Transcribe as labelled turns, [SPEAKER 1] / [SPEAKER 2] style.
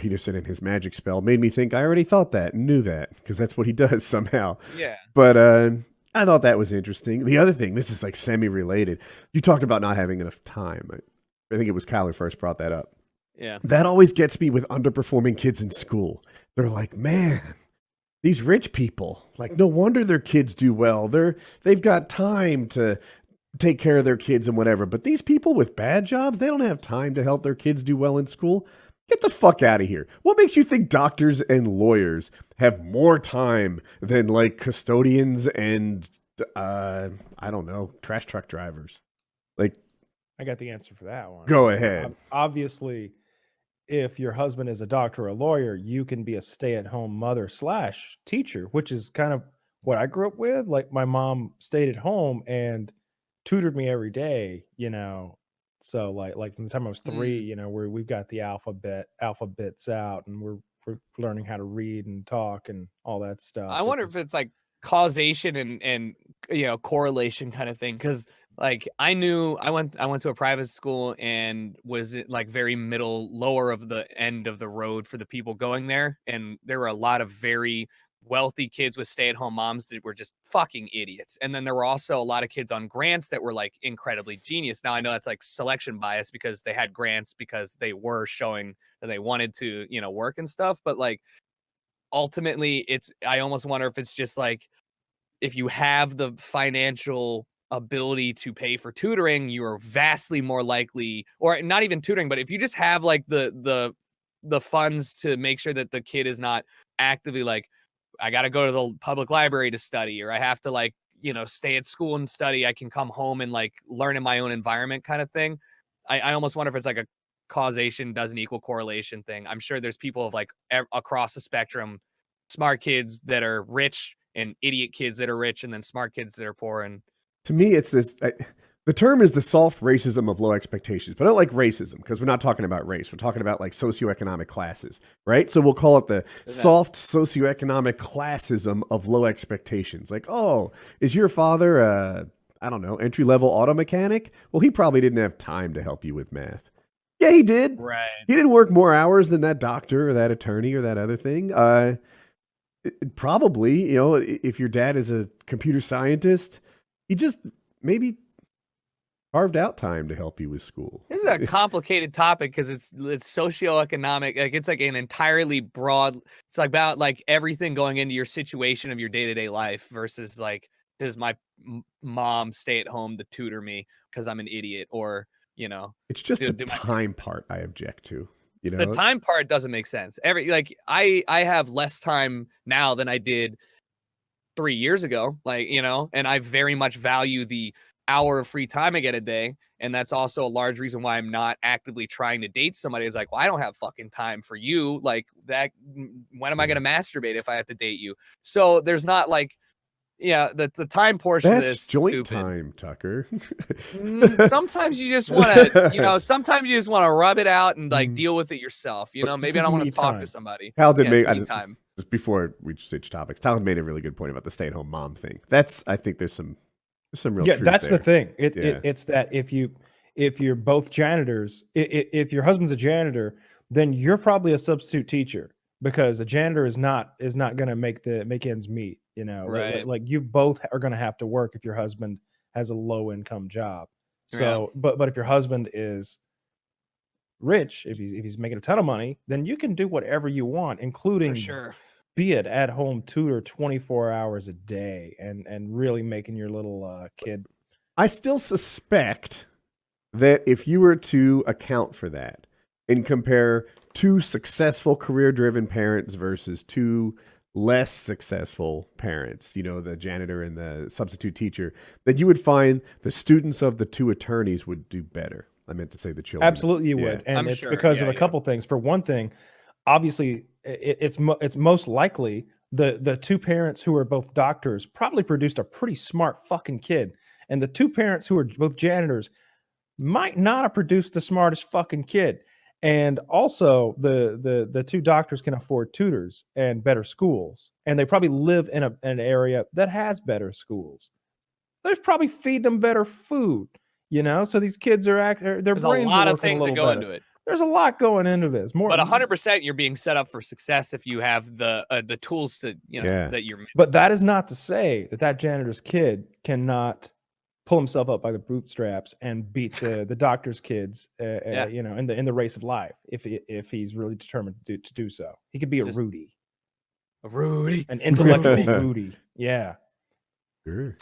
[SPEAKER 1] Peterson and his magic spell made me think I already thought that and knew that because that's what he does somehow.
[SPEAKER 2] Yeah.
[SPEAKER 1] But I thought that was interesting. The other thing, this is like semi-related. You talked about not having enough time. I think it was Kyle who first brought that up.
[SPEAKER 2] Yeah.
[SPEAKER 1] That always gets me with underperforming kids in school. They're like, man, these rich people, like, no wonder their kids do well. They've got time to take care of their kids and whatever. But these people with bad jobs, they don't have time to help their kids do well in school. Get the fuck out of here. What makes you think doctors and lawyers have more time than like custodians and I don't know, trash truck drivers? Like,
[SPEAKER 3] I got the answer for that one.
[SPEAKER 1] Go ahead.
[SPEAKER 3] Obviously, if your husband is a doctor or a lawyer, you can be a stay-at-home mother / teacher, which is kind of what I grew up with. Like my mom stayed at home and tutored me every day, So like from the time I was 3, we've got the alphabets out, and we're learning how to read and talk and all that stuff.
[SPEAKER 2] I wonder if it's like causation and correlation kind of thing, because like I went to a private school and was like very lower of the end of the road for the people going there, and there were a lot of very wealthy kids with stay-at-home moms that were just fucking idiots. And then there were also a lot of kids on grants that were like incredibly genius. Now I know that's like selection bias because they had grants because they were showing that they wanted to, work and stuff. But like ultimately I almost wonder if it's just like, if you have the financial ability to pay for tutoring, you are vastly more likely, or not even tutoring, but if you just have like the funds to make sure that the kid is not actively like, I got to go to the public library to study, or I have to like, stay at school and study, I can come home and like learn in my own environment kind of thing. I almost wonder if it's like a causation doesn't equal correlation thing. I'm sure there's people of like across the spectrum, smart kids that are rich and idiot kids that are rich, and then smart kids that are poor. And
[SPEAKER 1] to me, it's this. The term is the soft racism of low expectations, but I don't like racism because we're not talking about race. We're talking about like socioeconomic classes, right? So we'll call it the soft socioeconomic classism of low expectations. Like, oh, is your father, I don't know, entry-level auto mechanic? Well, he probably didn't have time to help you with math. Yeah, he did.
[SPEAKER 2] Right.
[SPEAKER 1] He didn't work more hours than that doctor or that attorney or that other thing. Probably, if your dad is a computer scientist, he just maybe carved out time to help you with school.
[SPEAKER 2] This is a complicated topic because it's socioeconomic. Like it's like an entirely broad. It's like about like everything going into your situation of your day-to-day life versus like, does my mom stay at home to tutor me because I'm an idiot, or
[SPEAKER 1] it's just the time part I object to.
[SPEAKER 2] The time part doesn't make sense. I have less time now than I did 3 years ago. Like and I very much value the hour of free time I get a day, and that's also a large reason why I'm not actively trying to date somebody. It's like, well, I don't have fucking time for you. Like that, when am I going to masturbate if I have to date you? So there's not like, the time portion
[SPEAKER 1] that's
[SPEAKER 2] of this
[SPEAKER 1] joint
[SPEAKER 2] stupid.
[SPEAKER 1] Time, Tucker.
[SPEAKER 2] Sometimes you just want to, sometimes you just want to rub it out and like deal with it yourself. Maybe I don't want to talk to somebody.
[SPEAKER 1] Hal did make time. Just before we switch topics, Tyler made a really good point about the stay-at-home mom thing. I think there's some real truth
[SPEAKER 3] that's
[SPEAKER 1] there.
[SPEAKER 3] the thing. It's that if you're both janitors, if your husband's a janitor, then you're probably a substitute teacher, because a janitor is not going to make ends meet.
[SPEAKER 2] Right.
[SPEAKER 3] Like you both are going to have to work if your husband has a low income job. So, but if your husband is rich, if he's making a ton of money, then you can do whatever you want, including
[SPEAKER 2] For sure.
[SPEAKER 3] be it at home tutor 24 hours a day and really making your little kid.
[SPEAKER 1] I still suspect that if you were to account for that and compare two successful career-driven parents versus two less successful parents, the janitor and the substitute teacher, that you would find the students of the two attorneys would do better. I meant to say the children.
[SPEAKER 3] Absolutely you would. And it's because of a couple things. For one thing, obviously it's most likely the two parents who are both doctors probably produced a pretty smart fucking kid. And the two parents who are both janitors might not have produced the smartest fucking kid. And also the two doctors can afford tutors and better schools. And they probably live in an area that has better schools. They're probably feeding them better food, so these kids are their
[SPEAKER 2] There's
[SPEAKER 3] brains
[SPEAKER 2] a lot
[SPEAKER 3] are
[SPEAKER 2] of things that go into it.
[SPEAKER 3] There's a lot going into this. More,
[SPEAKER 2] but 100% you're being set up for success if you have the tools to, that you're.
[SPEAKER 3] But that is not to say that janitor's kid cannot pull himself up by the bootstraps and beat the doctor's kids, in the race of life. If he's really determined to do so, he could be a Rudy,
[SPEAKER 2] A Rudy,
[SPEAKER 3] an intellectual Rudy. Yeah.
[SPEAKER 1] Sure.